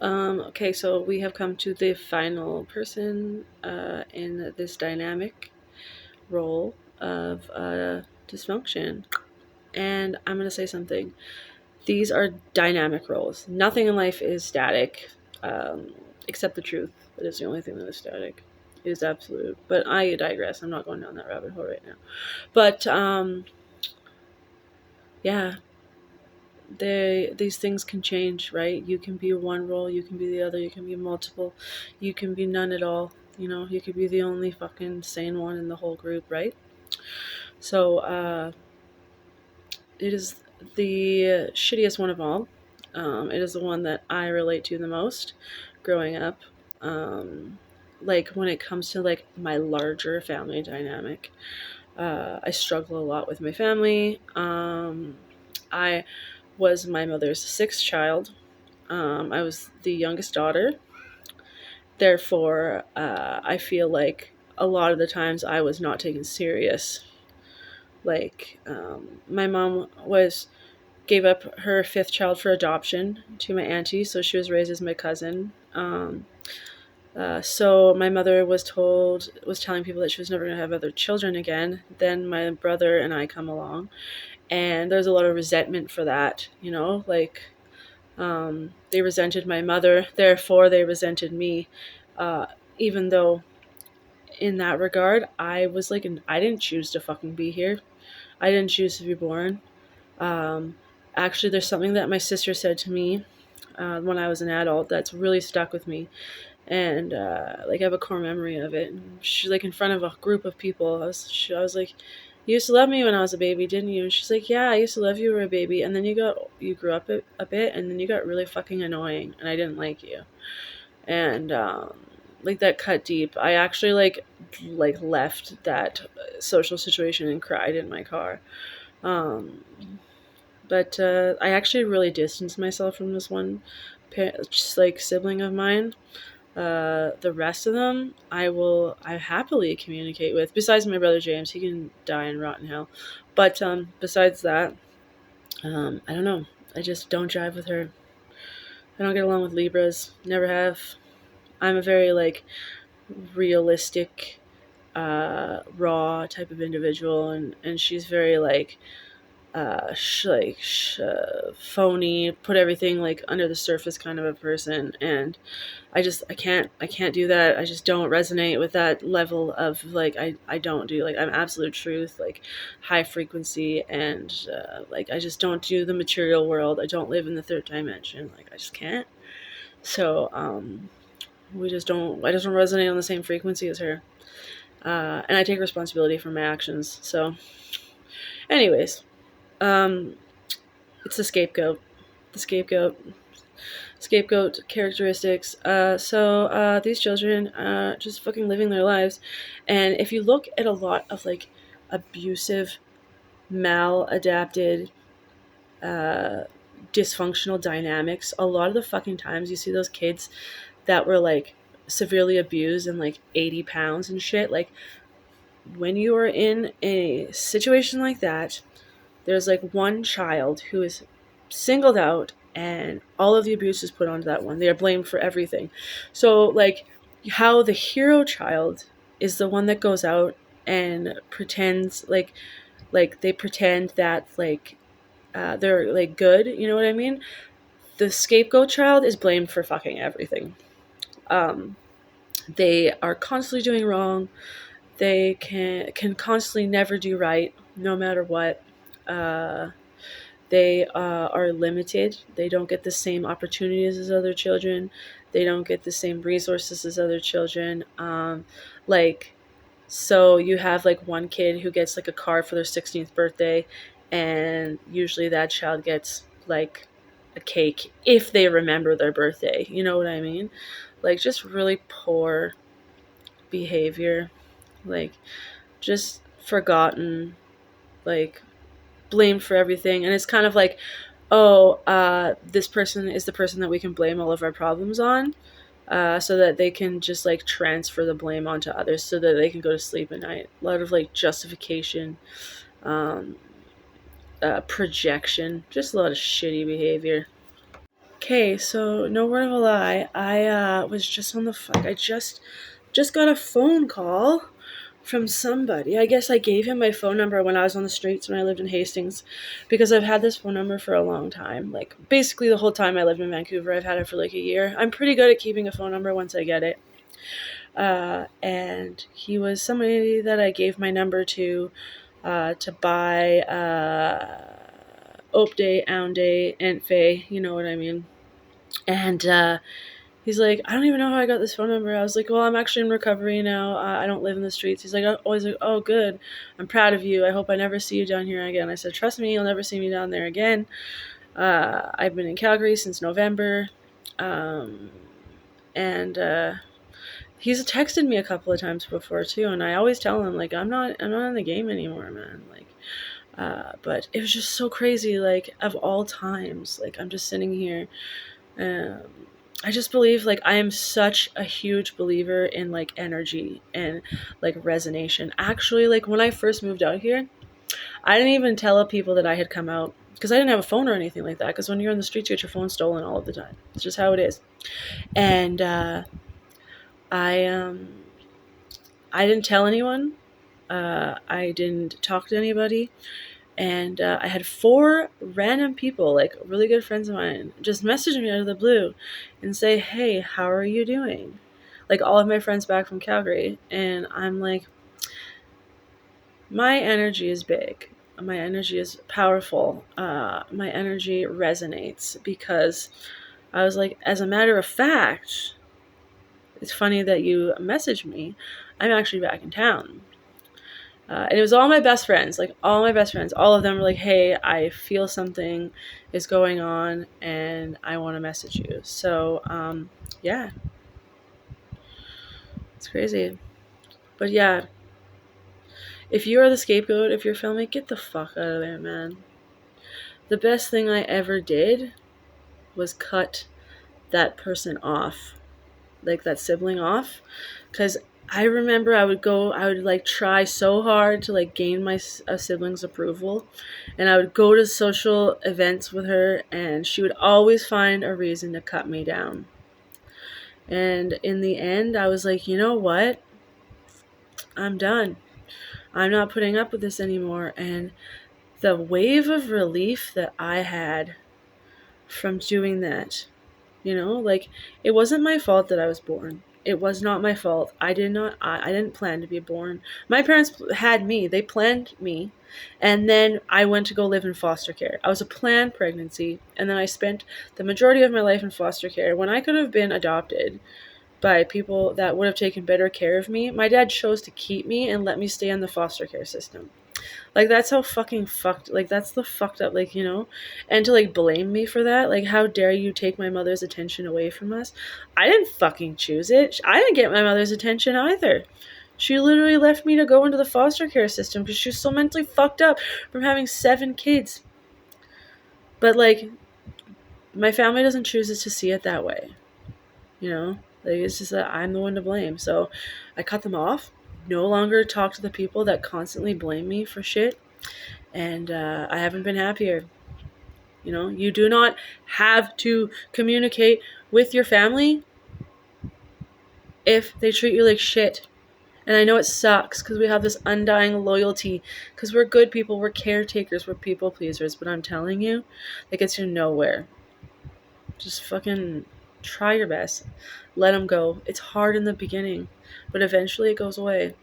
Okay, so we have come to the final person in this dynamic role of dysfunction. And I'm going to say something. These are dynamic roles. Nothing in life is static, um, except the truth. That is the only thing that is static. It is absolute. But I digress. I'm not going down that rabbit hole right now. But yeah, these things can change, right? You can be one role, you can be the other, you can be multiple, you can be none at all. You know, you could be the only fucking sane one in the whole group, right? So it is the shittiest one of all. It is the one that I relate to the most growing up. Um, like when it comes to like my larger family dynamic, I struggle a lot with my family. I was my mother's sixth child. I was the youngest daughter. Therefore, I feel like a lot of the times I was not taken serious. Like, my mom was gave up her fifth child for adoption to my auntie, so she was raised as my cousin. So my mother was telling people that she was never going to have other children again. Then my brother and I come along, and there's a lot of resentment for that. You know, like they resented my mother, therefore they resented me. Uh, Even though in that regard, I was like, I didn't choose to fucking be here. I didn't choose to be born. Um, Actually, there's something that my sister said to me when I was an adult that's really stuck with me, and like I have a core memory of it. And she like in front of a group of people. I was like, "You used to love me when I was a baby, didn't you?" And she's like, "Yeah, I used to love you when you were a baby, and then you grew up a bit, and then you got really fucking annoying, and I didn't like you." And like that cut deep. I actually like left that social situation and cried in my car. Um, but I actually really distanced myself from this one, just like sibling of mine. The rest of them, I happily communicate with. Besides my brother James, he can die and rot in hell. But besides that, I don't know. I just don't jive with her. I don't get along with Libras. Never have. I'm a very like realistic, raw type of individual, and she's very like phony, put everything like under the surface kind of a person. And I can't do that. I just don't resonate with that level of like I don't do like I'm absolute truth, like high frequency. And like I just don't do the material world. I don't live in the third dimension. Like I just can't. So I just don't resonate on the same frequency as her. And I take responsibility for my actions. So anyways, um it's the scapegoat. The scapegoat characteristics. These children just fucking living their lives. And if you look at a lot of like abusive, maladapted, uh, dysfunctional dynamics, a lot of the fucking times you see those kids that were like severely abused and like 80 pounds and shit. Like when you are in a situation like that, there's like one child who is singled out and all of the abuse is put onto that one. They are blamed for everything. So like how the hero child is the one that goes out and pretends like they pretend that like they're like good, you know what I mean? The scapegoat child is blamed for fucking everything. Um, they are constantly doing wrong. They can constantly never do right, no matter what. Uh, They are limited. They don't get the same opportunities as other children. They don't get the same resources as other children. Like, so you have like one kid who gets like a card for their 16th birthday, and usually that child gets like a cake if they remember their birthday. You know what I mean? Like, just really poor behavior. Like, just forgotten. Like, blamed for everything. And it's kind of like, oh, this person is the person that we can blame all of our problems on, so that they can just like transfer the blame onto others so that they can go to sleep at night. A lot of like justification, um, projection, just a lot of shitty behavior. Okay, so no word of a lie. I was just on the fuck. I just got a phone call from somebody. I guess I gave him my phone number when I was on the streets when I lived in Hastings, because I've had this phone number for a long time. Like basically the whole time I lived in Vancouver, I've had it for like a year. I'm pretty good at keeping a phone number once I get it. And he was somebody that I gave my number to buy Ope Day, Ound Day, Entfay, you know what I mean. And he's like, I don't even know how I got this phone number. I was like, well, I'm actually in recovery now. I don't live in the streets. He's like, oh, good. I'm proud of you. I hope I never see you down here again. I said, trust me, you'll never see me down there again. I've been in Calgary since November. And he's texted me a couple of times before too. And I always tell him, like, I'm not in the game anymore, man. Like, but it was just so crazy. Like, of all times, like, I'm just sitting here. I just believe, like, I am such a huge believer in, like, energy and, like, resonation. Actually, like, when I first moved out here, I didn't even tell people that I had come out because I didn't have a phone or anything like that, because when you're in the streets, you get your phone stolen all of the time. It's just how it is. And I didn't tell anyone. I didn't talk to anybody. And I had 4 random people, like really good friends of mine, just message me out of the blue and say, hey, how are you doing? Like all of my friends back from Calgary. And I'm like, my energy is big. My energy is powerful. My energy resonates, because I was like, as a matter of fact, it's funny that you messaged me. I'm actually back in town. And it was all my best friends, like all my best friends. All of them were like, hey, I feel something is going on and I want to message you. So, yeah, it's crazy. But yeah, if you are the scapegoat, if you're filming, get the fuck out of there, man. The best thing I ever did was cut that person off, like that sibling off, because I remember I would like try so hard to like gain my sibling's approval, and I would go to social events with her, and she would always find a reason to cut me down. And in the end, I was like, you know what? I'm done. I'm not putting up with this anymore. And the wave of relief that I had from doing that, like, it wasn't my fault that I was born. It was not my fault. I didn't plan to be born. My parents had me. They planned me. And then I went to go live in foster care. I was a planned pregnancy. And then I spent the majority of my life in foster care when I could have been adopted by people that would have taken better care of me. My dad chose to keep me and let me stay in the foster care system. Like, that's how fucking fucked, like, that's the fucked up, like, and to, like, blame me for that. Like, how dare you take my mother's attention away from us? I didn't fucking choose it. I didn't get my mother's attention either. She literally left me to go into the foster care system because she was so mentally fucked up from having 7 kids. But, like, my family doesn't choose us to see it that way. Like, it's just that I'm the one to blame. So I cut them off. No longer talk to the people that constantly blame me for shit. And I haven't been happier. You do not have to communicate with your family if they treat you like shit. And I know it sucks because we have this undying loyalty because we're good people, we're caretakers, we're people pleasers. But I'm telling you, that gets you nowhere. Just fucking try your best. Let them go. It's hard in the beginning, but eventually it goes away,